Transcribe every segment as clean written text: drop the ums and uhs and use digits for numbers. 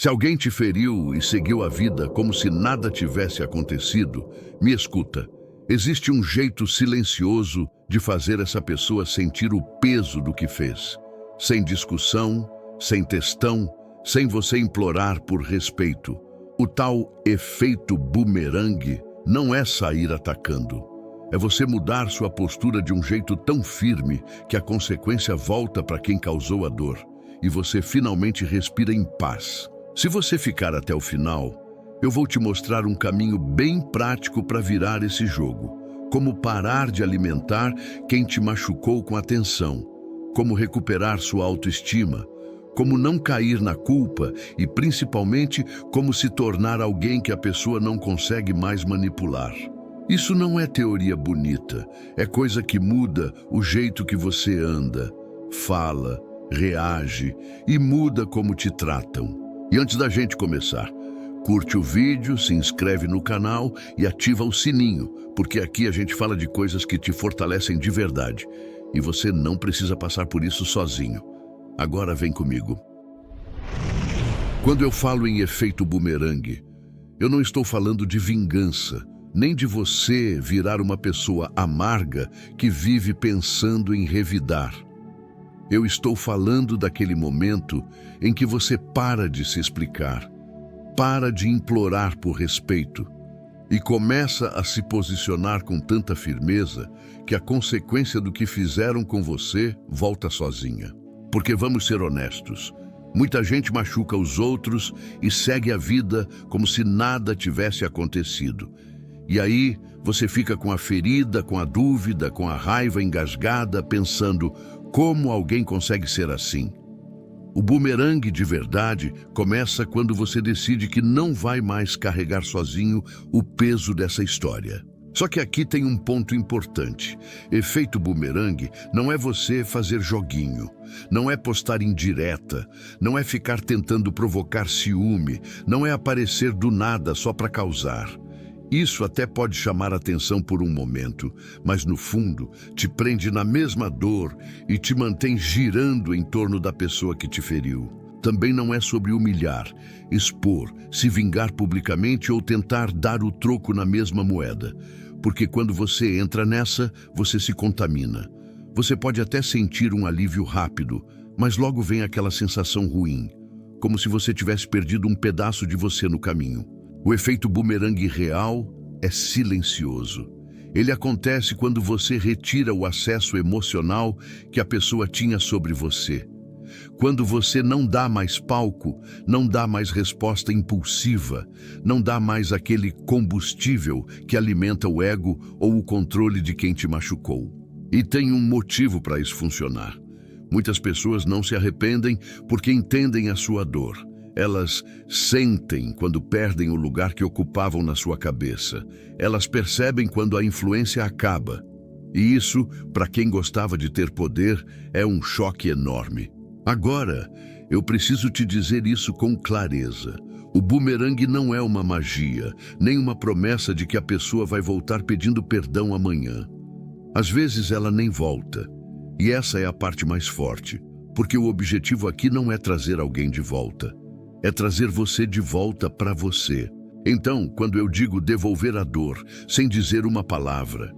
Se alguém te feriu e seguiu a vida como se nada tivesse acontecido, me escuta. Existe um jeito silencioso de fazer essa pessoa sentir o peso do que fez. Sem discussão, sem textão, sem você implorar por respeito. O tal efeito bumerangue não é sair atacando. É você mudar sua postura de um jeito tão firme que a consequência volta para quem causou a dor e você finalmente respira em paz. Se você ficar até o final, eu vou te mostrar um caminho bem prático para virar esse jogo. Como parar de alimentar quem te machucou com atenção. Como recuperar sua autoestima. Como não cair na culpa e, principalmente, como se tornar alguém que a pessoa não consegue mais manipular. Isso não é teoria bonita, é coisa que muda o jeito que você anda, fala, reage e muda como te tratam. E antes da gente começar, curte o vídeo, se inscreve no canal e ativa o sininho, porque aqui a gente fala de coisas que te fortalecem de verdade. E você não precisa passar por isso sozinho. Agora vem comigo. Quando eu falo em efeito bumerangue, eu não estou falando de vingança, nem de você virar uma pessoa amarga que vive pensando em revidar. Eu estou falando daquele momento em que você para de se explicar, para de implorar por respeito e começa a se posicionar com tanta firmeza que a consequência do que fizeram com você volta sozinha. Porque vamos ser honestos, muita gente machuca os outros e segue a vida como se nada tivesse acontecido. E aí você fica com a ferida, com a dúvida, com a raiva engasgada, pensando como alguém consegue ser assim. O bumerangue de verdade começa quando você decide que não vai mais carregar sozinho o peso dessa história. Só que aqui tem um ponto importante. Efeito bumerangue não é você fazer joguinho, não é postar indireta, não é ficar tentando provocar ciúme, não é aparecer do nada só para causar. Isso até pode chamar atenção por um momento, mas no fundo te prende na mesma dor e te mantém girando em torno da pessoa que te feriu. Também não é sobre humilhar, expor, se vingar publicamente ou tentar dar o troco na mesma moeda. Porque quando você entra nessa, você se contamina. Você pode até sentir um alívio rápido, mas logo vem aquela sensação ruim, como se você tivesse perdido um pedaço de você no caminho. O efeito bumerangue real é silencioso. Ele acontece quando você retira o acesso emocional que a pessoa tinha sobre você. Quando você não dá mais palco, não dá mais resposta impulsiva, não dá mais aquele combustível que alimenta o ego ou o controle de quem te machucou. E tem um motivo para isso funcionar. Muitas pessoas não se arrependem porque entendem a sua dor. Elas sentem quando perdem o lugar que ocupavam na sua cabeça. Elas percebem quando a influência acaba. E isso, para quem gostava de ter poder, é um choque enorme. Agora, eu preciso te dizer isso com clareza. O bumerangue não é uma magia, nem uma promessa de que a pessoa vai voltar pedindo perdão amanhã. Às vezes ela nem volta. E essa é a parte mais forte, porque o objetivo aqui não é trazer alguém de volta. É trazer você de volta para você. Então, quando eu digo devolver a dor, sem dizer uma palavra,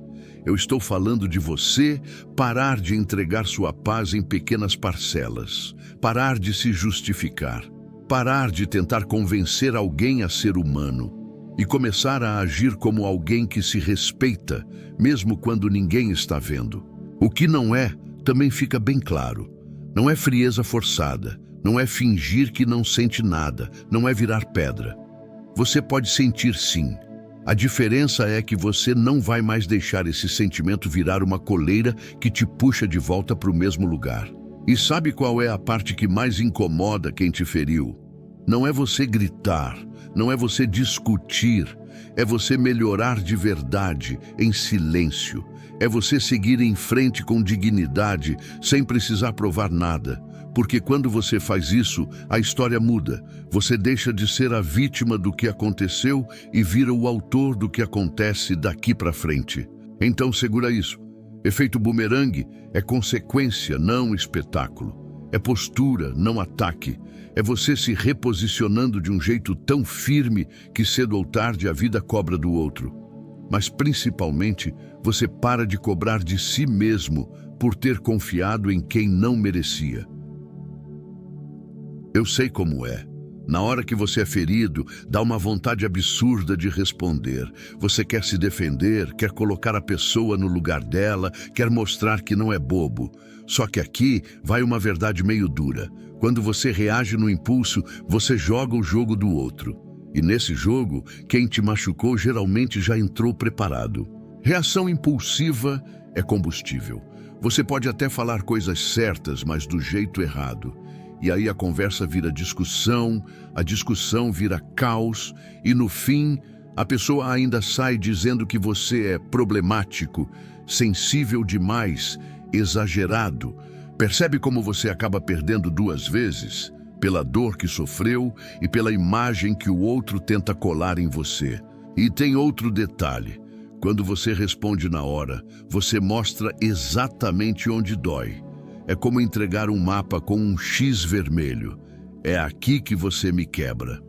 eu estou falando de você parar de entregar sua paz em pequenas parcelas, parar de se justificar, parar de tentar convencer alguém a ser humano e começar a agir como alguém que se respeita, mesmo quando ninguém está vendo. O que não é, também fica bem claro. Não é frieza forçada, não é fingir que não sente nada, não é virar pedra. Você pode sentir sim. A diferença é que você não vai mais deixar esse sentimento virar uma coleira que te puxa de volta para o mesmo lugar. E sabe qual é a parte que mais incomoda quem te feriu? Não é você gritar, não é você discutir, é você melhorar de verdade, em silêncio. É você seguir em frente com dignidade, sem precisar provar nada. Porque quando você faz isso, a história muda. Você deixa de ser a vítima do que aconteceu e vira o autor do que acontece daqui para frente. Então segura isso. Efeito bumerangue é consequência, não espetáculo. É postura, não ataque. É você se reposicionando de um jeito tão firme que cedo ou tarde a vida cobra do outro. Mas principalmente, você para de cobrar de si mesmo por ter confiado em quem não merecia. Eu sei como é. Na hora que você é ferido, dá uma vontade absurda de responder. Você quer se defender, quer colocar a pessoa no lugar dela, quer mostrar que não é bobo. Só que aqui vai uma verdade meio dura. Quando você reage no impulso, você joga o jogo do outro. E nesse jogo, quem te machucou geralmente já entrou preparado. Reação impulsiva é combustível. Você pode até falar coisas certas, mas do jeito errado. E aí a conversa vira discussão, a discussão vira caos e no fim a pessoa ainda sai dizendo que você é problemático, sensível demais, exagerado. Percebe como você acaba perdendo duas vezes? Pela dor que sofreu e pela imagem que o outro tenta colar em você. E tem outro detalhe. Quando você responde na hora, você mostra exatamente onde dói. É como entregar um mapa com um X vermelho. É aqui que você me quebra.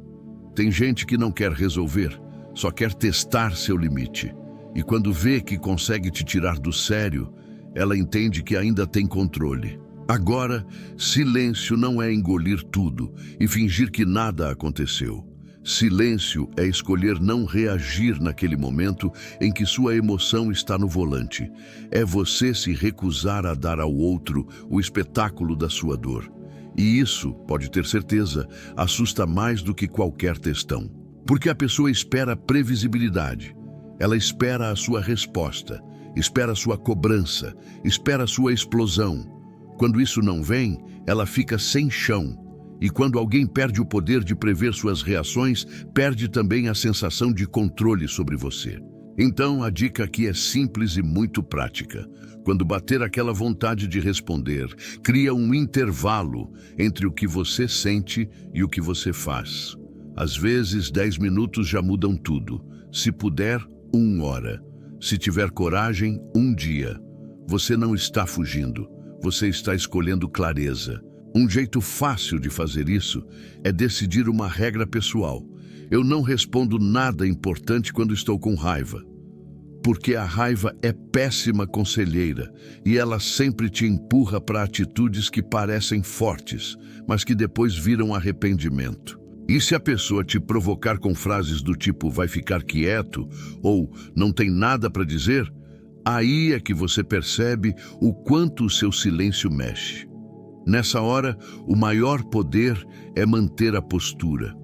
Tem gente que não quer resolver, só quer testar seu limite. E quando vê que consegue te tirar do sério, ela entende que ainda tem controle. Agora, silêncio não é engolir tudo e fingir que nada aconteceu. Silêncio é escolher não reagir naquele momento em que sua emoção está no volante. É você se recusar a dar ao outro o espetáculo da sua dor. E isso, pode ter certeza, assusta mais do que qualquer textão. Porque a pessoa espera previsibilidade. Ela espera a sua resposta, espera a sua cobrança, espera a sua explosão. Quando isso não vem, ela fica sem chão. E quando alguém perde o poder de prever suas reações, perde também a sensação de controle sobre você. Então, a dica aqui é simples e muito prática. Quando bater aquela vontade de responder, cria um intervalo entre o que você sente e o que você faz. Às vezes, 10 minutos já mudam tudo. Se puder, 1 hora. Se tiver coragem, 1 dia. Você não está fugindo. Você está escolhendo clareza. Um jeito fácil de fazer isso é decidir uma regra pessoal. Eu não respondo nada importante quando estou com raiva. Porque a raiva é péssima conselheira e ela sempre te empurra para atitudes que parecem fortes, mas que depois viram arrependimento. E se a pessoa te provocar com frases do tipo vai ficar quieto ou não tem nada para dizer, aí é que você percebe o quanto o seu silêncio mexe. Nessa hora, o maior poder é manter a postura,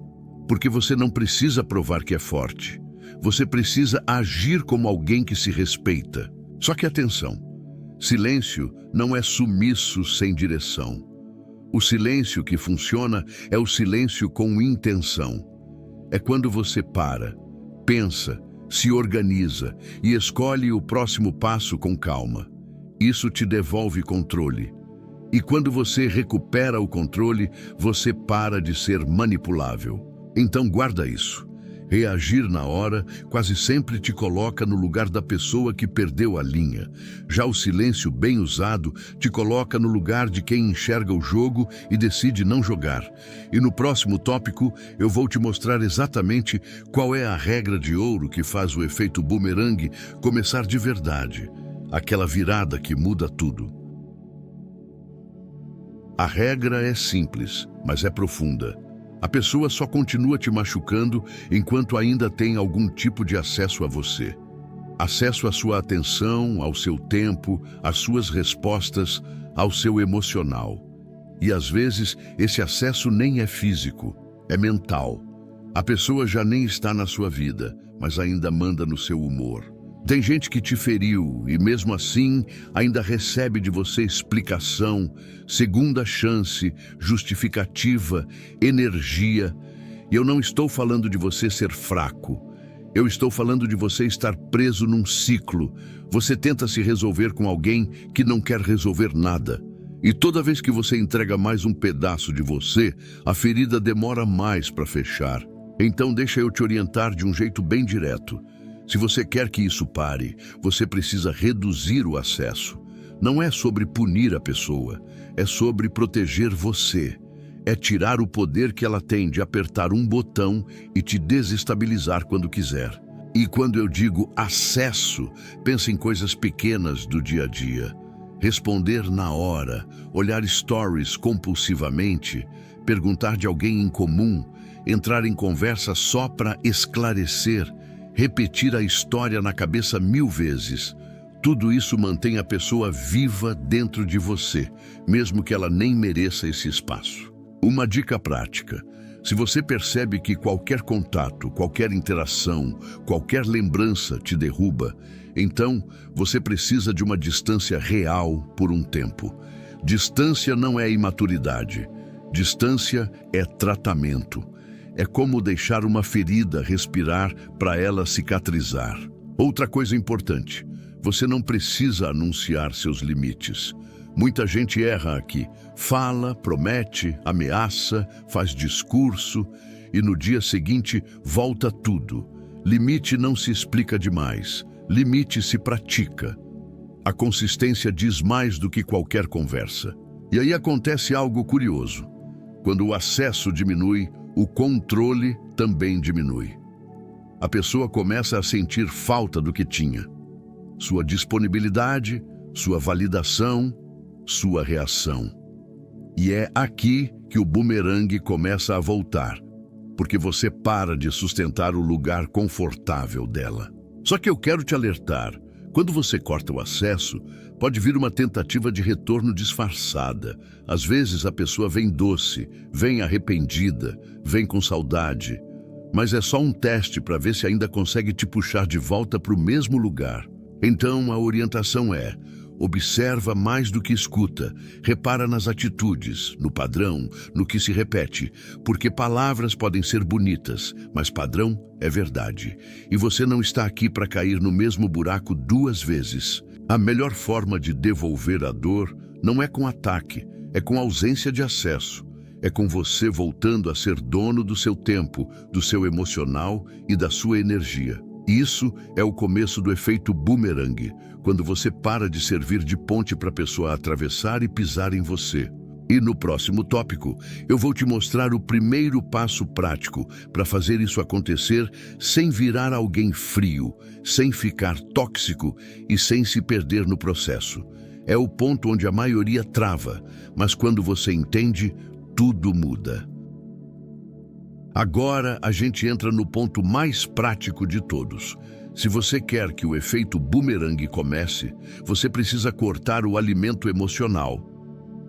porque você não precisa provar que é forte. Você precisa agir como alguém que se respeita. Só que atenção, silêncio não é sumiço sem direção. O silêncio que funciona é o silêncio com intenção. É quando você para, pensa, se organiza e escolhe o próximo passo com calma. Isso te devolve controle. E quando você recupera o controle, você para de ser manipulável. Então guarda isso. Reagir na hora quase sempre te coloca no lugar da pessoa que perdeu a linha. Já o silêncio bem usado te coloca no lugar de quem enxerga o jogo e decide não jogar. E no próximo tópico eu vou te mostrar exatamente qual é a regra de ouro que faz o efeito bumerangue começar de verdade. Aquela virada que muda tudo. A regra é simples, mas é profunda. A pessoa só continua te machucando enquanto ainda tem algum tipo de acesso a você. Acesso à sua atenção, ao seu tempo, às suas respostas, ao seu emocional. E às vezes esse acesso nem é físico, é mental. A pessoa já nem está na sua vida, mas ainda manda no seu humor. Tem gente que te feriu e mesmo assim ainda recebe de você explicação, segunda chance, justificativa, energia. E eu não estou falando de você ser fraco. Eu estou falando de você estar preso num ciclo. Você tenta se resolver com alguém que não quer resolver nada. E toda vez que você entrega mais um pedaço de você, a ferida demora mais para fechar. Então deixa eu te orientar de um jeito bem direto. Se você quer que isso pare, você precisa reduzir o acesso. Não é sobre punir a pessoa, é sobre proteger você. É tirar o poder que ela tem de apertar um botão e te desestabilizar quando quiser. E quando eu digo acesso, pensa em coisas pequenas do dia a dia. Responder na hora, olhar stories compulsivamente, perguntar de alguém em comum, entrar em conversa só para esclarecer, repetir a história na cabeça 1000 vezes. Tudo isso mantém a pessoa viva dentro de você, mesmo que ela nem mereça esse espaço. Uma dica prática: se você percebe que qualquer contato, qualquer interação, qualquer lembrança te derruba, então você precisa de uma distância real por um tempo. Distância não é imaturidade. Distância é tratamento. É como deixar uma ferida respirar para ela cicatrizar. Outra coisa importante: você não precisa anunciar seus limites. Muita gente erra aqui. Fala, promete, ameaça, faz discurso e no dia seguinte volta tudo. Limite não se explica demais. Limite se pratica. A consistência diz mais do que qualquer conversa. E aí acontece algo curioso. Quando o acesso diminui, o controle também diminui. A pessoa começa a sentir falta do que tinha. Sua disponibilidade, sua validação, sua reação. E é aqui que o bumerangue começa a voltar, porque você para de sustentar o lugar confortável dela. Só que eu quero te alertar: quando você corta o acesso, pode vir uma tentativa de retorno disfarçada. Às vezes a pessoa vem doce, vem arrependida, vem com saudade, mas é só um teste para ver se ainda consegue te puxar de volta para o mesmo lugar. Então a orientação é: observa mais do que escuta, repara nas atitudes, no padrão, no que se repete, porque palavras podem ser bonitas, mas padrão é verdade. E você não está aqui para cair no mesmo buraco 2 vezes. A melhor forma de devolver a dor não é com ataque, é com ausência de acesso. É com você voltando a ser dono do seu tempo, do seu emocional e da sua energia. Isso é o começo do efeito bumerangue, quando você para de servir de ponte para a pessoa atravessar e pisar em você. E no próximo tópico, eu vou te mostrar o primeiro passo prático para fazer isso acontecer sem virar alguém frio, sem ficar tóxico e sem se perder no processo. É o ponto onde a maioria trava, mas quando você entende, tudo muda. Agora a gente entra no ponto mais prático de todos. Se você quer que o efeito bumerangue comece, você precisa cortar o alimento emocional.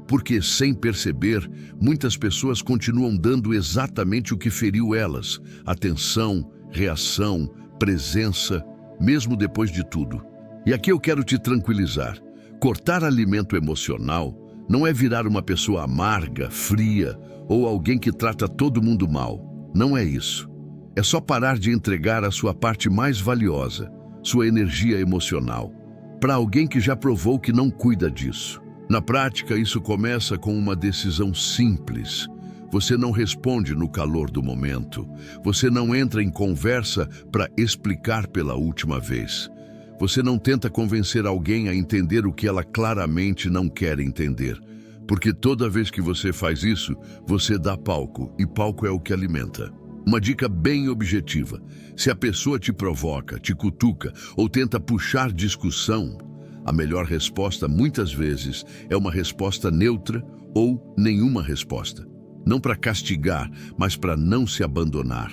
Porque, sem perceber, muitas pessoas continuam dando exatamente o que feriu elas: atenção, reação, presença, mesmo depois de tudo. E aqui eu quero te tranquilizar: cortar alimento emocional não é virar uma pessoa amarga, fria ou alguém que trata todo mundo mal. Não é isso. É só parar de entregar a sua parte mais valiosa, sua energia emocional, para alguém que já provou que não cuida disso. Na prática, isso começa com uma decisão simples. Você não responde no calor do momento. Você não entra em conversa para explicar pela última vez. Você não tenta convencer alguém a entender o que ela claramente não quer entender. Porque toda vez que você faz isso, você dá palco, e palco é o que alimenta. Uma dica bem objetiva: se a pessoa te provoca, te cutuca ou tenta puxar discussão, a melhor resposta muitas vezes é uma resposta neutra ou nenhuma resposta. Não para castigar, mas para não se abandonar.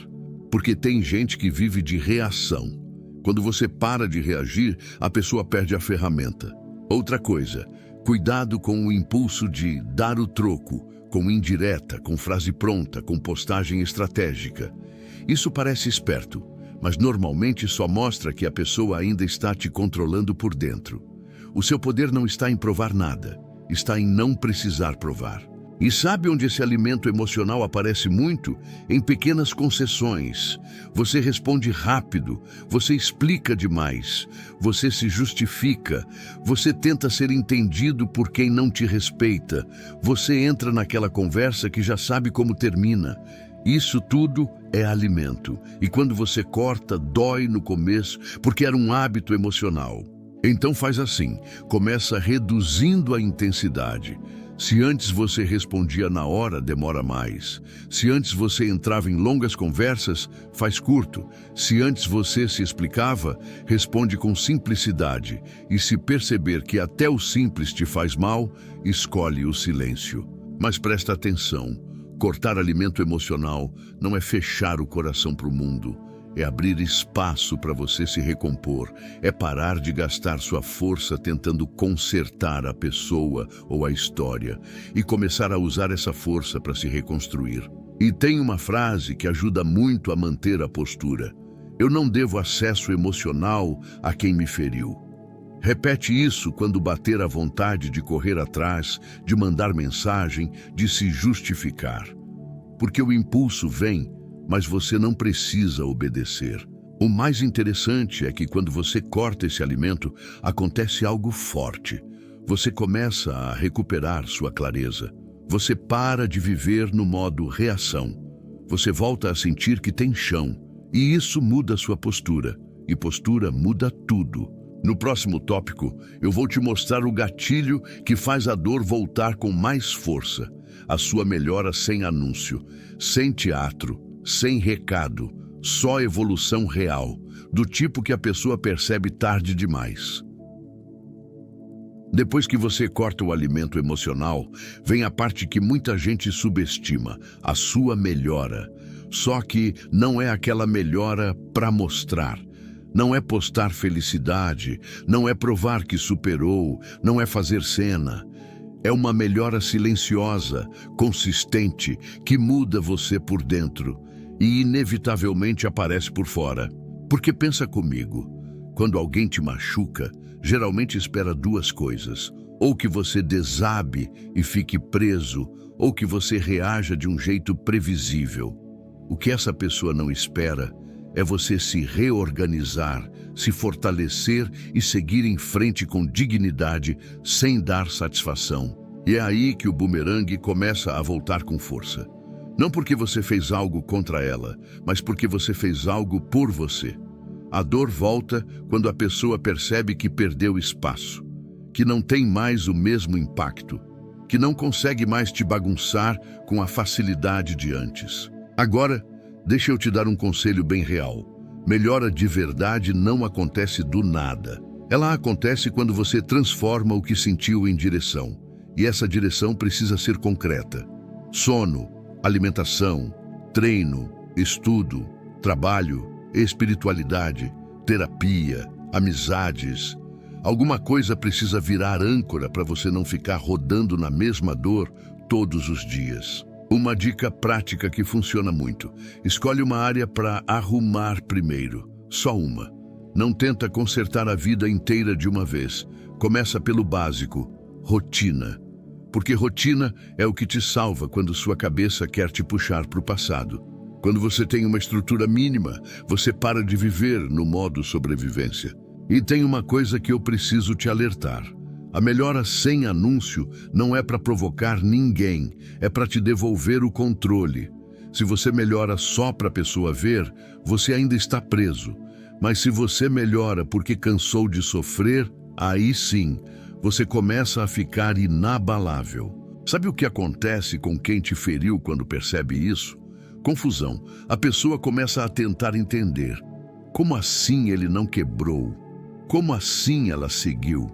Porque tem gente que vive de reação. Quando você para de reagir, a pessoa perde a ferramenta. Outra coisa: cuidado com o impulso de dar o troco, com indireta, com frase pronta, com postagem estratégica. Isso parece esperto, mas normalmente só mostra que a pessoa ainda está te controlando por dentro. O seu poder não está em provar nada, está em não precisar provar. E sabe onde esse alimento emocional aparece muito? Em pequenas concessões. Você responde rápido, você explica demais, você se justifica, você tenta ser entendido por quem não te respeita, você entra naquela conversa que já sabe como termina. Isso tudo é alimento. E quando você corta, dói no começo, porque era um hábito emocional. Então faz assim, começa reduzindo a intensidade. Se antes você respondia na hora, demora mais. Se antes você entrava em longas conversas, faz curto. Se antes você se explicava, responde com simplicidade. E se perceber que até o simples te faz mal, escolhe o silêncio. Mas presta atenção, cortar alimento emocional não é fechar o coração para o mundo. É abrir espaço para você se recompor, é parar de gastar sua força tentando consertar a pessoa ou a história e começar a usar essa força para se reconstruir. E tem uma frase que ajuda muito a manter a postura: eu não devo acesso emocional a quem me feriu. Repete isso quando bater a vontade de correr atrás, de mandar mensagem, de se justificar. Porque o impulso vem, mas você não precisa obedecer. O mais interessante é que quando você corta esse alimento, acontece algo forte. Você começa a recuperar sua clareza. Você para de viver no modo reação. Você volta a sentir que tem chão. E isso muda sua postura. E postura muda tudo. No próximo tópico, eu vou te mostrar o gatilho que faz a dor voltar com mais força. A sua melhora sem anúncio, sem teatro, sem recado, só evolução real, do tipo que a pessoa percebe tarde demais. Depois que você corta o alimento emocional, vem a parte que muita gente subestima, a sua melhora. Só que não é aquela melhora para mostrar. Não é postar felicidade, não é provar que superou, não é fazer cena. É uma melhora silenciosa, consistente, que muda você por dentro e inevitavelmente aparece por fora. Porque pensa comigo, quando alguém te machuca, geralmente espera duas coisas: ou que você desabe e fique preso, ou que você reaja de um jeito previsível. O que essa pessoa não espera é você se reorganizar, se fortalecer e seguir em frente com dignidade, sem dar satisfação. E é aí que o bumerangue começa a voltar com força. Não porque você fez algo contra ela, mas porque você fez algo por você. A dor volta quando a pessoa percebe que perdeu espaço, que não tem mais o mesmo impacto, que não consegue mais te bagunçar com a facilidade de antes. Agora, deixa eu te dar um conselho bem real. Melhora de verdade não acontece do nada. Ela acontece quando você transforma o que sentiu em direção. E essa direção precisa ser concreta. Sono, alimentação, treino, estudo, trabalho, espiritualidade, terapia, amizades. Alguma coisa precisa virar âncora para você não ficar rodando na mesma dor todos os dias. Uma dica prática que funciona muito: escolhe uma área para arrumar primeiro, só uma. Não tenta consertar a vida inteira de uma vez. Começa pelo básico, rotina. Porque rotina é o que te salva quando sua cabeça quer te puxar para o passado. Quando você tem uma estrutura mínima, você para de viver no modo sobrevivência. E tem uma coisa que eu preciso te alertar. A melhora sem anúncio não é para provocar ninguém, é para te devolver o controle. Se você melhora só para a pessoa ver, você ainda está preso. Mas se você melhora porque cansou de sofrer, aí sim, você começa a ficar inabalável. Sabe o que acontece com quem te feriu quando percebe isso? Confusão. A pessoa começa a tentar entender. Como assim ele não quebrou? Como assim ela seguiu?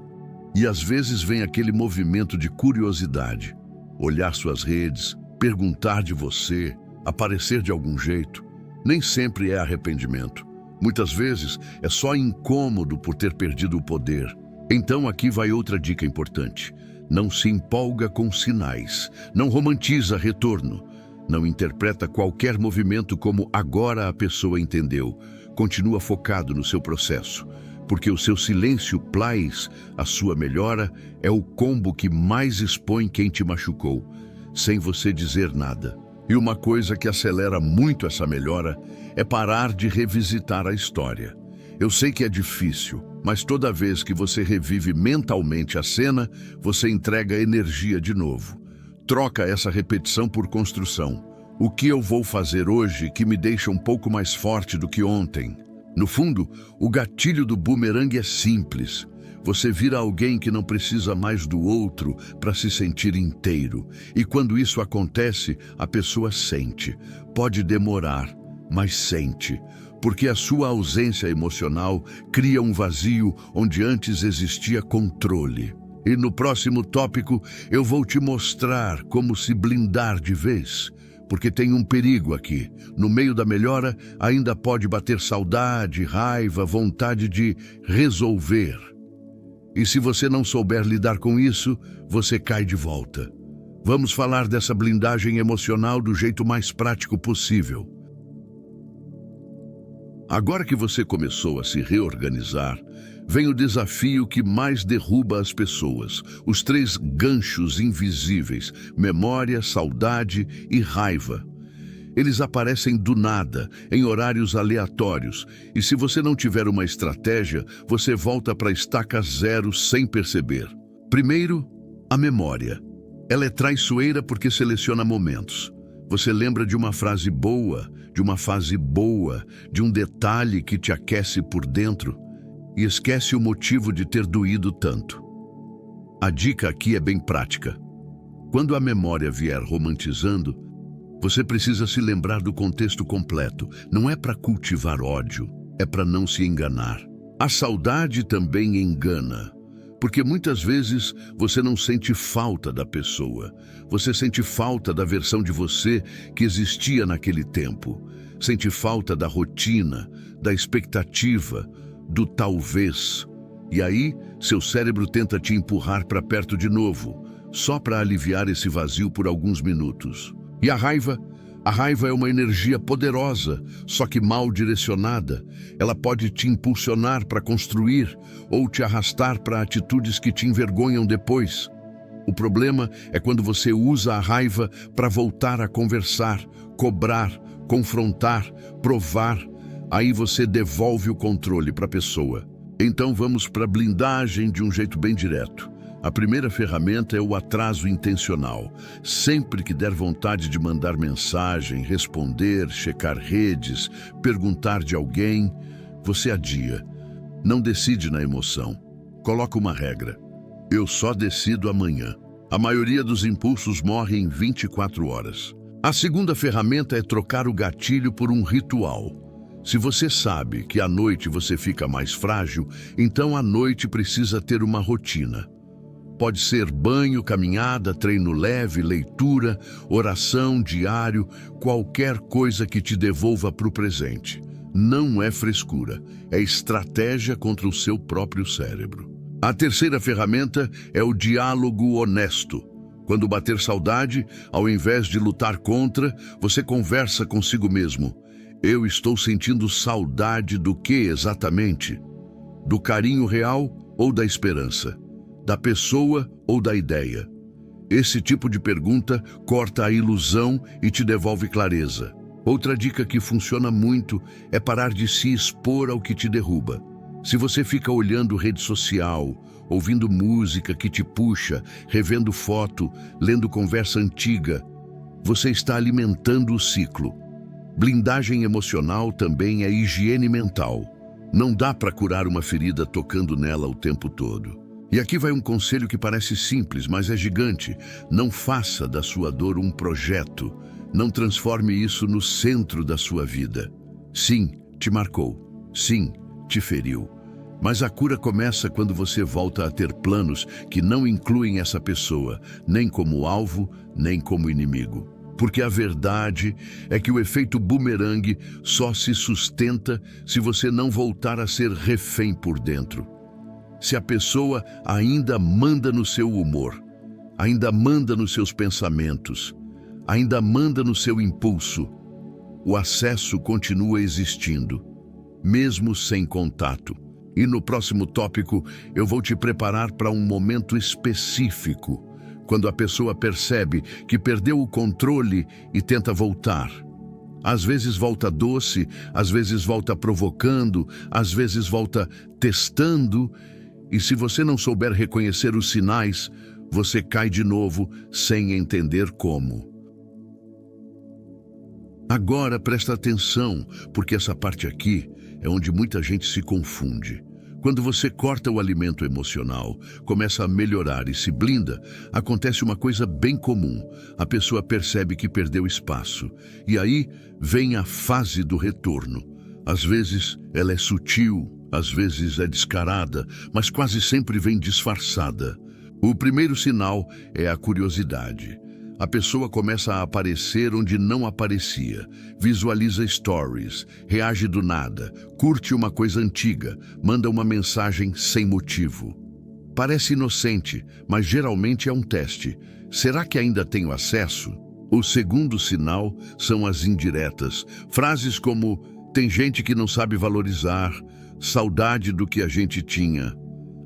E às vezes vem aquele movimento de curiosidade. Olhar suas redes, perguntar de você, aparecer de algum jeito. Nem sempre é arrependimento. Muitas vezes é só incômodo por ter perdido o poder. Então aqui vai outra dica importante. Não se empolga com sinais. Não romantiza retorno. Não interpreta qualquer movimento como agora a pessoa entendeu. Continua focado no seu processo. Porque o seu silêncio plais, a sua melhora, é o combo que mais expõe quem te machucou, sem você dizer nada. E uma coisa que acelera muito essa melhora é parar de revisitar a história. Eu sei que é difícil, mas toda vez que você revive mentalmente a cena, você entrega energia de novo. Troca essa repetição por construção. O que eu vou fazer hoje que me deixa um pouco mais forte do que ontem? No fundo, o gatilho do bumerangue é simples. Você vira alguém que não precisa mais do outro para se sentir inteiro. E quando isso acontece, a pessoa sente. Pode demorar, mas sente. Porque a sua ausência emocional cria um vazio onde antes existia controle. E no próximo tópico eu vou te mostrar como se blindar de vez. Porque tem um perigo aqui. No meio da melhora, ainda pode bater saudade, raiva, vontade de resolver. E se você não souber lidar com isso, você cai de volta. Vamos falar dessa blindagem emocional do jeito mais prático possível. Agora que você começou a se reorganizar, vem o desafio que mais derruba as pessoas. Os 3 ganchos invisíveis: memória, saudade e raiva. Eles aparecem do nada, em horários aleatórios, e se você não tiver uma estratégia, você volta para a estaca zero sem perceber. Primeiro, a memória. Ela é traiçoeira porque seleciona momentos. Você lembra de uma frase boa, de uma fase boa, de um detalhe que te aquece por dentro e esquece o motivo de ter doído tanto. A dica aqui é bem prática. Quando a memória vier romantizando, você precisa se lembrar do contexto completo. Não é para cultivar ódio, é para não se enganar. A saudade também engana, porque muitas vezes você não sente falta da pessoa. Você sente falta da versão de você que existia naquele tempo. Sente falta da rotina, da expectativa, do talvez. E aí, seu cérebro tenta te empurrar para perto de novo, só para aliviar esse vazio por alguns minutos. E a raiva? A raiva é uma energia poderosa, só que mal direcionada. Ela pode te impulsionar para construir ou te arrastar para atitudes que te envergonham depois. O problema é quando você usa a raiva para voltar a conversar, cobrar, confrontar, provar. Aí você devolve o controle para a pessoa. Então vamos para a blindagem de um jeito bem direto. A primeira ferramenta é o atraso intencional. Sempre que der vontade de mandar mensagem, responder, checar redes, perguntar de alguém, você adia. Não decide na emoção. Coloca uma regra. Eu só decido amanhã. A maioria dos impulsos morre em 24 horas. A segunda ferramenta é trocar o gatilho por um ritual. Se você sabe que à noite você fica mais frágil, então à noite precisa ter uma rotina. Pode ser banho, caminhada, treino leve, leitura, oração, diário, qualquer coisa que te devolva para o presente. Não é frescura, é estratégia contra o seu próprio cérebro. A terceira ferramenta é o diálogo honesto. Quando bater saudade, ao invés de lutar contra, você conversa consigo mesmo. Eu estou sentindo saudade do que exatamente? Do carinho real ou da esperança? Da pessoa ou da ideia? Esse tipo de pergunta corta a ilusão e te devolve clareza. Outra dica que funciona muito é parar de se expor ao que te derruba. Se você fica olhando rede social, ouvindo música que te puxa, revendo foto, lendo conversa antiga, você está alimentando o ciclo. Blindagem emocional também é higiene mental. Não dá para curar uma ferida tocando nela o tempo todo. E aqui vai um conselho que parece simples, mas é gigante. Não faça da sua dor um projeto. Não transforme isso no centro da sua vida. Sim, te marcou. Sim, te feriu. Mas a cura começa quando você volta a ter planos que não incluem essa pessoa, nem como alvo, nem como inimigo. Porque a verdade é que o efeito bumerangue só se sustenta se você não voltar a ser refém por dentro. Se a pessoa ainda manda no seu humor, ainda manda nos seus pensamentos, ainda manda no seu impulso, o acesso continua existindo, mesmo sem contato. E no próximo tópico eu vou te preparar para um momento específico, quando a pessoa percebe que perdeu o controle e tenta voltar. Às vezes volta doce, às vezes volta provocando, às vezes volta testando. E se você não souber reconhecer os sinais, você cai de novo sem entender como. Agora presta atenção, porque essa parte aqui é onde muita gente se confunde. Quando você corta o alimento emocional, começa a melhorar e se blinda, acontece uma coisa bem comum. A pessoa percebe que perdeu espaço. E aí vem a fase do retorno. Às vezes ela é sutil, às vezes é descarada, mas quase sempre vem disfarçada. O primeiro sinal é a curiosidade. A pessoa começa a aparecer onde não aparecia, visualiza stories, reage do nada, curte uma coisa antiga, manda uma mensagem sem motivo. Parece inocente, mas geralmente é um teste. Será que ainda tenho acesso? O segundo sinal são as indiretas. Frases como: tem gente que não sabe valorizar, saudade do que a gente tinha,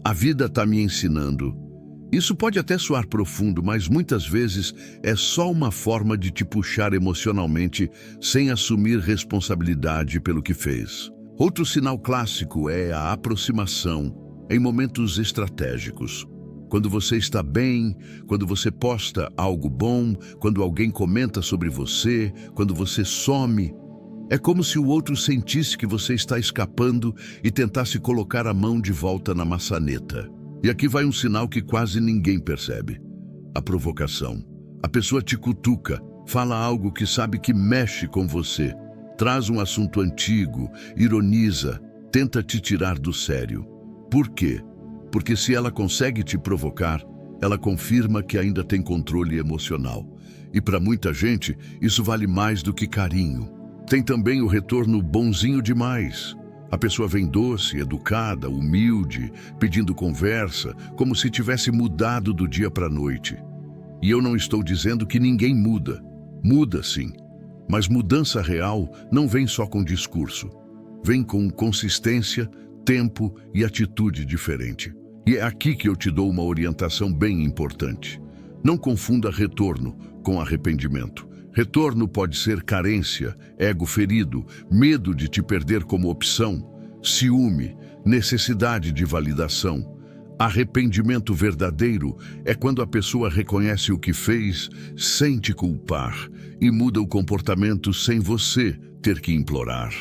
a vida tá me ensinando. Isso pode até soar profundo, mas muitas vezes é só uma forma de te puxar emocionalmente sem assumir responsabilidade pelo que fez. Outro sinal clássico é a aproximação em momentos estratégicos. Quando você está bem, quando você posta algo bom, quando alguém comenta sobre você, quando você some. É como se o outro sentisse que você está escapando e tentasse colocar a mão de volta na maçaneta. E aqui vai um sinal que quase ninguém percebe: a provocação. A pessoa te cutuca, fala algo que sabe que mexe com você, traz um assunto antigo, ironiza, tenta te tirar do sério. Por quê? Porque se ela consegue te provocar, ela confirma que ainda tem controle emocional. E para muita gente, isso vale mais do que carinho. Tem também o retorno bonzinho demais. A pessoa vem doce, educada, humilde, pedindo conversa, como se tivesse mudado do dia para a noite. E eu não estou dizendo que ninguém muda. Muda sim. Mas mudança real não vem só com discurso. Vem com consistência, tempo e atitude diferente. E é aqui que eu te dou uma orientação bem importante. Não confunda retorno com arrependimento. Retorno pode ser carência, ego ferido, medo de te perder como opção, ciúme, necessidade de validação. Arrependimento verdadeiro é quando a pessoa reconhece o que fez sem te culpar e muda o comportamento sem você ter que implorar.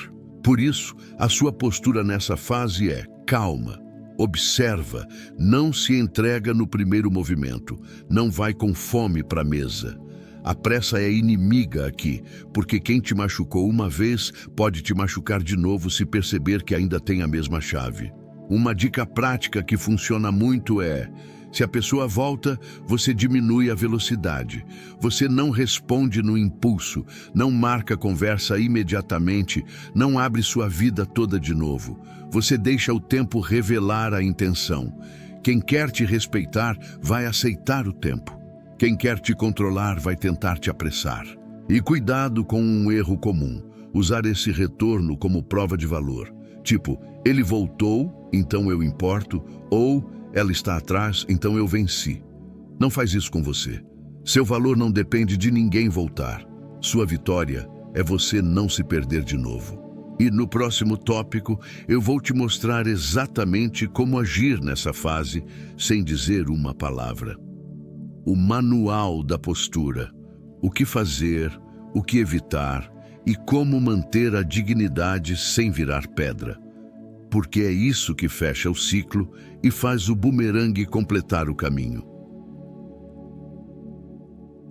Por isso, a sua postura nessa fase é calma, observa, não se entrega no primeiro movimento, não vai com fome para a mesa. A pressa é inimiga aqui, porque quem te machucou uma vez pode te machucar de novo se perceber que ainda tem a mesma chave. Uma dica prática que funciona muito é: se a pessoa volta, você diminui a velocidade. Você não responde no impulso, não marca a conversa imediatamente, não abre sua vida toda de novo. Você deixa o tempo revelar a intenção. Quem quer te respeitar vai aceitar o tempo. Quem quer te controlar vai tentar te apressar. E cuidado com um erro comum: usar esse retorno como prova de valor. Tipo, ele voltou, então eu importo, ou ela está atrás, então eu venci. Não faz isso com você. Seu valor não depende de ninguém voltar. Sua vitória é você não se perder de novo. E no próximo tópico, eu vou te mostrar exatamente como agir nessa fase sem dizer uma palavra. O manual da postura, o que fazer, o que evitar e como manter a dignidade sem virar pedra. Porque é isso que fecha o ciclo e faz o bumerangue completar o caminho.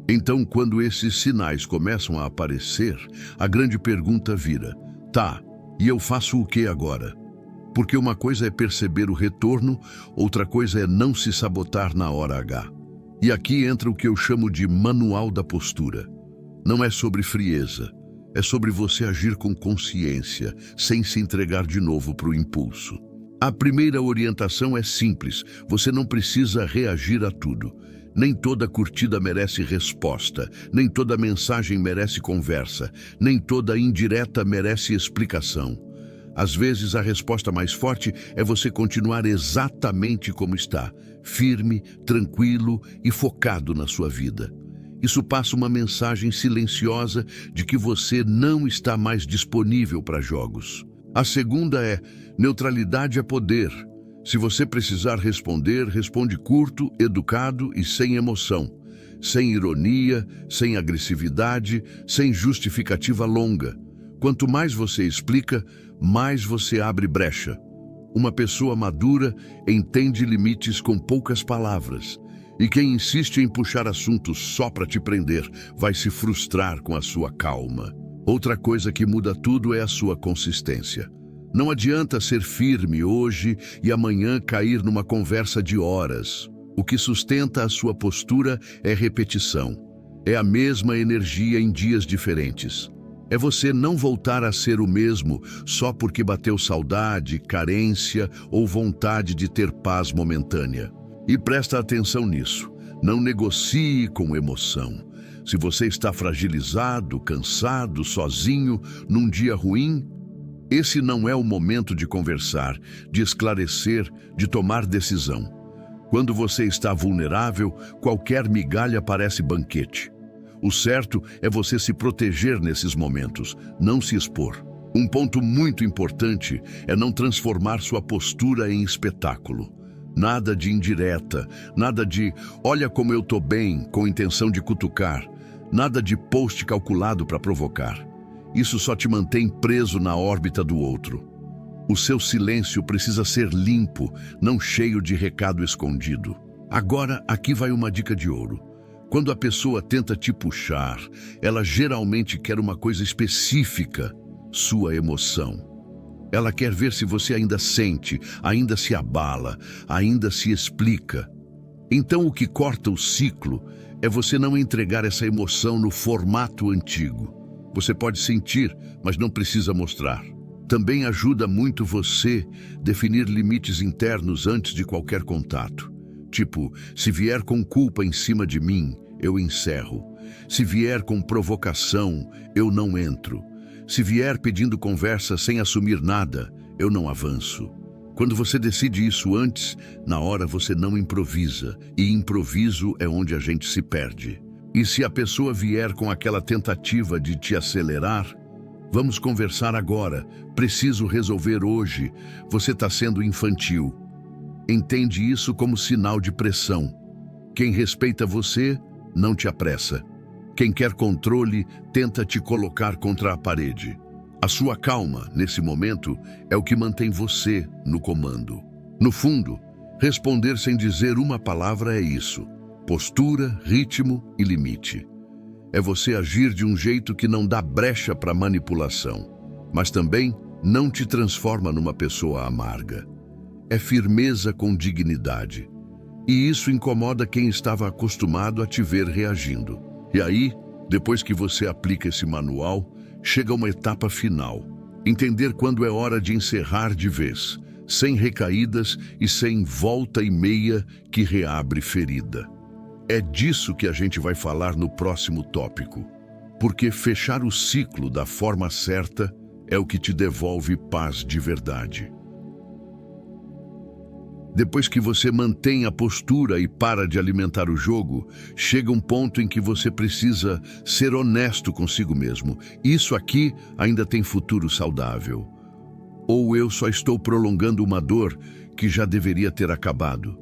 Então, quando esses sinais começam a aparecer, a grande pergunta vira: tá, e eu faço o que agora? Porque uma coisa é perceber o retorno, outra coisa é não se sabotar na hora H. E aqui entra o que eu chamo de manual da postura. Não é sobre frieza, é sobre você agir com consciência, sem se entregar de novo para o impulso. A primeira orientação é simples: você não precisa reagir a tudo. Nem toda curtida merece resposta, nem toda mensagem merece conversa, nem toda indireta merece explicação. Às vezes a resposta mais forte é você continuar exatamente como está, firme, tranquilo e focado na sua vida. Isso passa uma mensagem silenciosa de que você não está mais disponível para jogos. A segunda é: neutralidade é poder. Se você precisar responder, responde curto, educado e sem emoção. Sem ironia, sem agressividade, sem justificativa longa. Quanto mais você explica, mais você abre brecha. Uma pessoa madura entende limites com poucas palavras. E quem insiste em puxar assuntos só para te prender vai se frustrar com a sua calma. Outra coisa que muda tudo é a sua consistência. Não adianta ser firme hoje e amanhã cair numa conversa de horas. O que sustenta a sua postura é repetição. É a mesma energia em dias diferentes. É você não voltar a ser o mesmo só porque bateu saudade, carência ou vontade de ter paz momentânea. E presta atenção nisso. Não negocie com emoção. Se você está fragilizado, cansado, sozinho, num dia ruim, esse não é o momento de conversar, de esclarecer, de tomar decisão. Quando você está vulnerável, qualquer migalha parece banquete. O certo é você se proteger nesses momentos, não se expor. Um ponto muito importante é não transformar sua postura em espetáculo. Nada de indireta, nada de "olha como eu tô bem", com intenção de cutucar. Nada de post calculado para provocar. Isso só te mantém preso na órbita do outro. O seu silêncio precisa ser limpo, não cheio de recado escondido. Agora, aqui vai uma dica de ouro. Quando a pessoa tenta te puxar, ela geralmente quer uma coisa específica, sua emoção. Ela quer ver se você ainda sente, ainda se abala, ainda se explica. Então o que corta o ciclo é você não entregar essa emoção no formato antigo. Você pode sentir, mas não precisa mostrar. Também ajuda muito você definir limites internos antes de qualquer contato. Tipo, se vier com culpa em cima de mim, eu encerro. Se vier com provocação, eu não entro. Se vier pedindo conversa sem assumir nada, eu não avanço. Quando você decide isso antes, na hora você não improvisa, e improviso é onde a gente se perde. E se a pessoa vier com aquela tentativa de te acelerar, vamos conversar agora, preciso resolver hoje, você está sendo infantil. Entende isso como sinal de pressão. Quem respeita você, não te apressa. Quem quer controle, tenta te colocar contra a parede. A sua calma, nesse momento, é o que mantém você no comando. No fundo, responder sem dizer uma palavra é isso: postura, ritmo e limite. É você agir de um jeito que não dá brecha para manipulação, mas também não te transforma numa pessoa amarga. É firmeza com dignidade. E isso incomoda quem estava acostumado a te ver reagindo. E aí, depois que você aplica esse manual, chega uma etapa final. Entender quando é hora de encerrar de vez, sem recaídas e sem volta e meia que reabre ferida. É disso que a gente vai falar no próximo tópico. Porque fechar o ciclo da forma certa é o que te devolve paz de verdade. Depois que você mantém a postura e para de alimentar o jogo, chega um ponto em que você precisa ser honesto consigo mesmo. Isso aqui ainda tem futuro saudável. Ou eu só estou prolongando uma dor que já deveria ter acabado.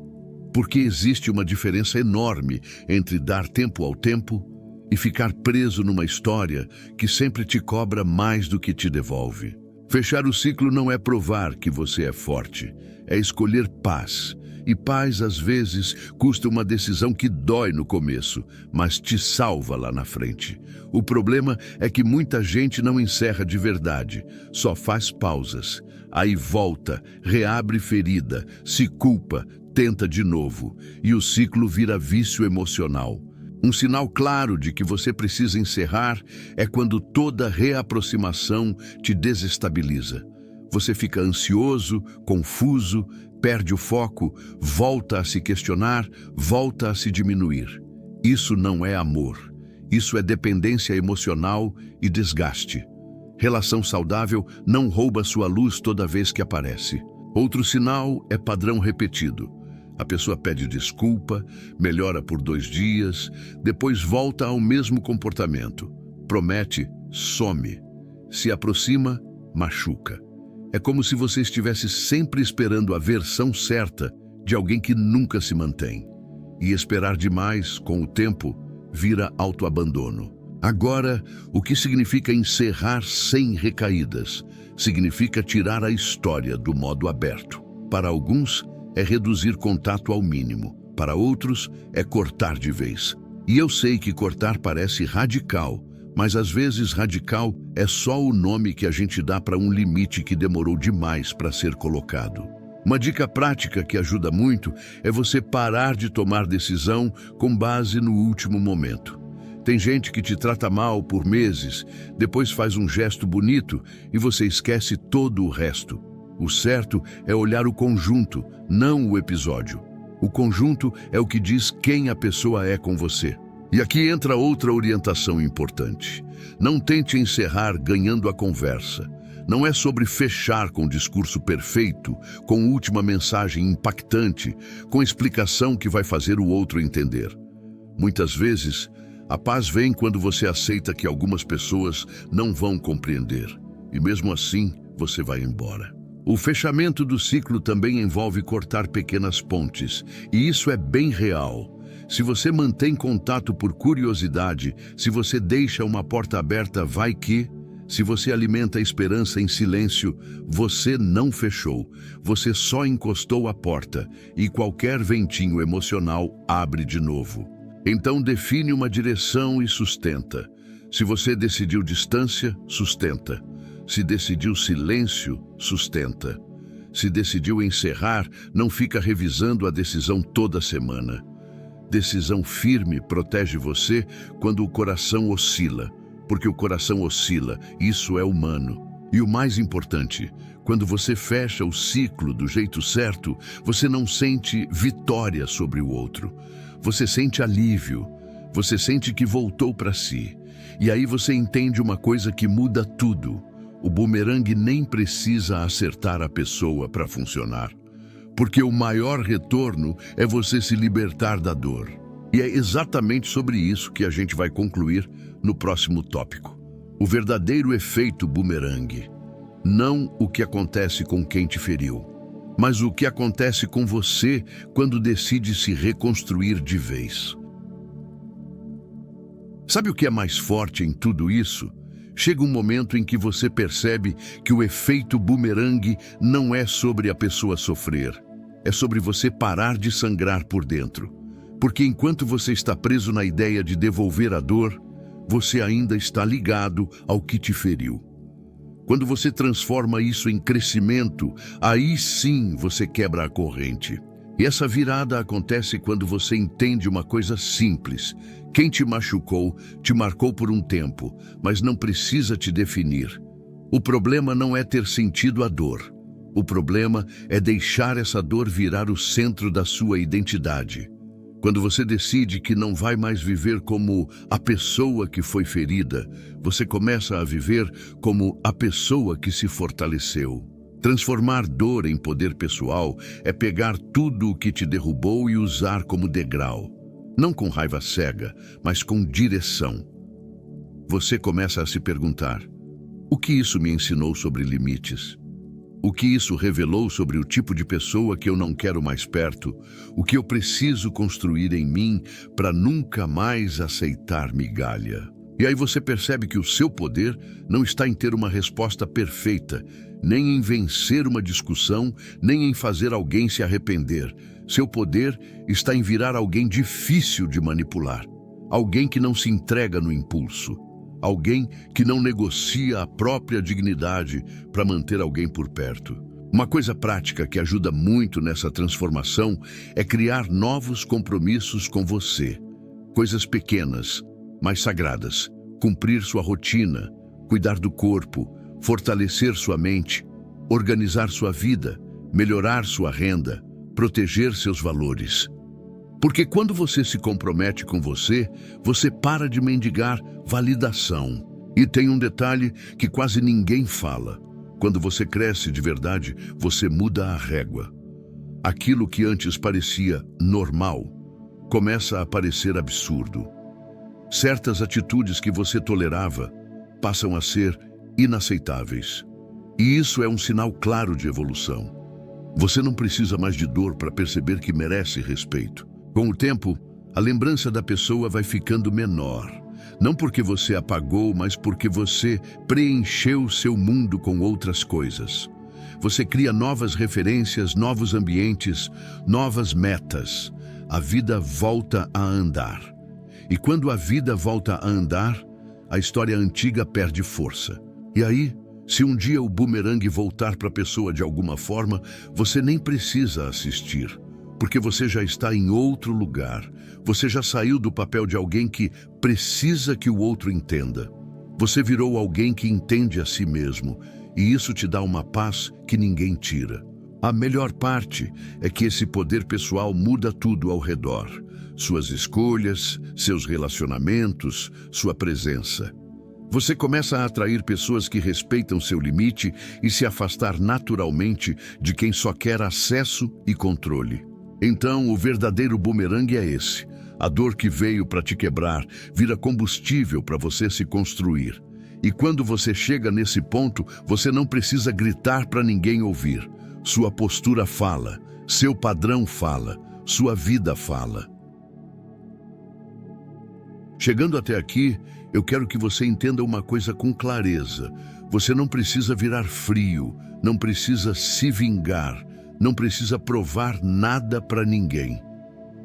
Porque existe uma diferença enorme entre dar tempo ao tempo e ficar preso numa história que sempre te cobra mais do que te devolve. Fechar o ciclo não é provar que você é forte, é escolher paz. E paz, às vezes, custa uma decisão que dói no começo, mas te salva lá na frente. O problema é que muita gente não encerra de verdade, só faz pausas. Aí volta, reabre ferida, se culpa, tenta de novo, e o ciclo vira vício emocional. Um sinal claro de que você precisa encerrar é quando toda reaproximação te desestabiliza. Você fica ansioso, confuso, perde o foco, volta a se questionar, volta a se diminuir. Isso não é amor. Isso é dependência emocional e desgaste. Relação saudável não rouba sua luz toda vez que aparece. Outro sinal é padrão repetido. A pessoa pede desculpa, melhora por 2 dias, depois volta ao mesmo comportamento. Promete, some. Se aproxima, machuca. É como se você estivesse sempre esperando a versão certa de alguém que nunca se mantém. E esperar demais, com o tempo, vira autoabandono. Agora, o que significa encerrar sem recaídas? Significa tirar a história do modo aberto. Para alguns, é reduzir contato ao mínimo. Para outros, é cortar de vez. E eu sei que cortar parece radical, mas às vezes radical é só o nome que a gente dá para um limite que demorou demais para ser colocado. Uma dica prática que ajuda muito é você parar de tomar decisão com base no último momento. Tem gente que te trata mal por meses, depois faz um gesto bonito e você esquece todo o resto. O certo é olhar o conjunto, não o episódio. O conjunto é o que diz quem a pessoa é com você. E aqui entra outra orientação importante. Não tente encerrar ganhando a conversa. Não é sobre fechar com discurso perfeito, com última mensagem impactante, com explicação que vai fazer o outro entender. Muitas vezes, a paz vem quando você aceita que algumas pessoas não vão compreender. E mesmo assim, você vai embora. O fechamento do ciclo também envolve cortar pequenas pontes, e isso é bem real. Se você mantém contato por curiosidade, se você deixa uma porta aberta, vai que... Se você alimenta a esperança em silêncio, você não fechou, você só encostou a porta, e qualquer ventinho emocional abre de novo. Então define uma direção e sustenta. Se você decidiu distância, sustenta. Se decidiu silêncio, sustenta. Se decidiu encerrar, não fica revisando a decisão toda semana. Decisão firme protege você quando o coração oscila, porque o coração oscila, isso é humano. E o mais importante, quando você fecha o ciclo do jeito certo, você não sente vitória sobre o outro. Você sente alívio, você sente que voltou para si. E aí você entende uma coisa que muda tudo. O bumerangue nem precisa acertar a pessoa para funcionar. Porque o maior retorno é você se libertar da dor. E é exatamente sobre isso que a gente vai concluir no próximo tópico. O verdadeiro efeito bumerangue. Não o que acontece com quem te feriu, mas o que acontece com você quando decide se reconstruir de vez. Sabe o que é mais forte em tudo isso? Chega um momento em que você percebe que o efeito bumerangue não é sobre a pessoa sofrer, é sobre você parar de sangrar por dentro. Porque enquanto você está preso na ideia de devolver a dor, você ainda está ligado ao que te feriu. Quando você transforma isso em crescimento, aí sim você quebra a corrente. E essa virada acontece quando você entende uma coisa simples. Quem te machucou, te marcou por um tempo, mas não precisa te definir. O problema não é ter sentido a dor. O problema é deixar essa dor virar o centro da sua identidade. Quando você decide que não vai mais viver como a pessoa que foi ferida, você começa a viver como a pessoa que se fortaleceu. Transformar dor em poder pessoal é pegar tudo o que te derrubou e usar como degrau. Não com raiva cega, mas com direção. Você começa a se perguntar: o que isso me ensinou sobre limites? O que isso revelou sobre o tipo de pessoa que eu não quero mais perto? O que eu preciso construir em mim para nunca mais aceitar migalha? E aí você percebe que o seu poder não está em ter uma resposta perfeita, nem em vencer uma discussão, nem em fazer alguém se arrepender. Seu poder está em virar alguém difícil de manipular, alguém que não se entrega no impulso. Alguém que não negocia a própria dignidade para manter alguém por perto. Uma coisa prática que ajuda muito nessa transformação é criar novos compromissos com você. Coisas pequenas, mas sagradas. Cumprir sua rotina, cuidar do corpo, fortalecer sua mente, organizar sua vida, melhorar sua renda, proteger seus valores. Porque quando você se compromete com você, você para de mendigar validação. E tem um detalhe que quase ninguém fala. Quando você cresce de verdade, você muda a régua. Aquilo que antes parecia normal, começa a parecer absurdo. Certas atitudes que você tolerava passam a ser inaceitáveis. E isso é um sinal claro de evolução. Você não precisa mais de dor para perceber que merece respeito. Com o tempo, a lembrança da pessoa vai ficando menor. Não porque você apagou, mas porque você preencheu seu mundo com outras coisas. Você cria novas referências, novos ambientes, novas metas. A vida volta a andar. E quando a vida volta a andar, a história antiga perde força. E aí, se um dia o bumerangue voltar para a pessoa de alguma forma, você nem precisa assistir, porque você já está em outro lugar. Você já saiu do papel de alguém que precisa que o outro entenda. Você virou alguém que entende a si mesmo, e isso te dá uma paz que ninguém tira. A melhor parte é que esse poder pessoal muda tudo ao redor. Suas escolhas, seus relacionamentos, sua presença. Você começa a atrair pessoas que respeitam seu limite e se afastar naturalmente de quem só quer acesso e controle. Então, o verdadeiro bumerangue é esse. A dor que veio para te quebrar vira combustível para você se construir. E quando você chega nesse ponto, você não precisa gritar para ninguém ouvir. Sua postura fala, seu padrão fala, sua vida fala. Chegando até aqui, eu quero que você entenda uma coisa com clareza. Você não precisa virar frio, não precisa se vingar, não precisa provar nada para ninguém.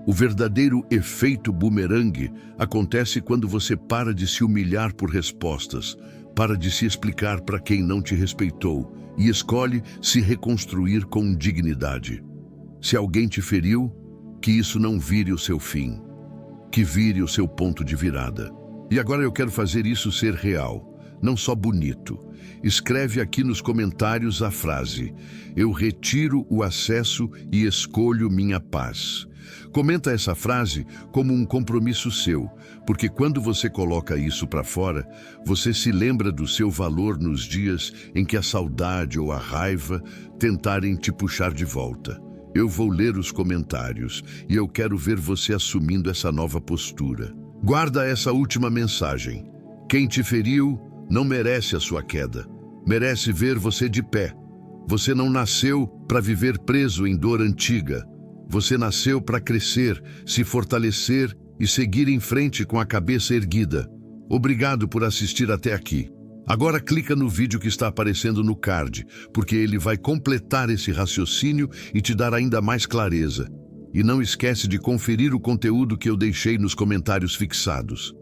O verdadeiro efeito bumerangue acontece quando você para de se humilhar por respostas, para de se explicar para quem não te respeitou e escolhe se reconstruir com dignidade. Se alguém te feriu, que isso não vire o seu fim, que vire o seu ponto de virada. E agora eu quero fazer isso ser real, não só bonito. Escreve aqui nos comentários a frase: eu retiro o acesso e escolho minha paz. Comenta essa frase como um compromisso seu, porque quando você coloca isso para fora, você se lembra do seu valor nos dias em que a saudade ou a raiva tentarem te puxar de volta. Eu vou ler os comentários e eu quero ver você assumindo essa nova postura. Guarda essa última mensagem. Quem te feriu não merece a sua queda, merece ver você de pé. Você não nasceu para viver preso em dor antiga. Você nasceu para crescer, se fortalecer e seguir em frente com a cabeça erguida. Obrigado por assistir até aqui. Agora clica no vídeo que está aparecendo no card, porque ele vai completar esse raciocínio e te dar ainda mais clareza. E não esquece de conferir o conteúdo que eu deixei nos comentários fixados.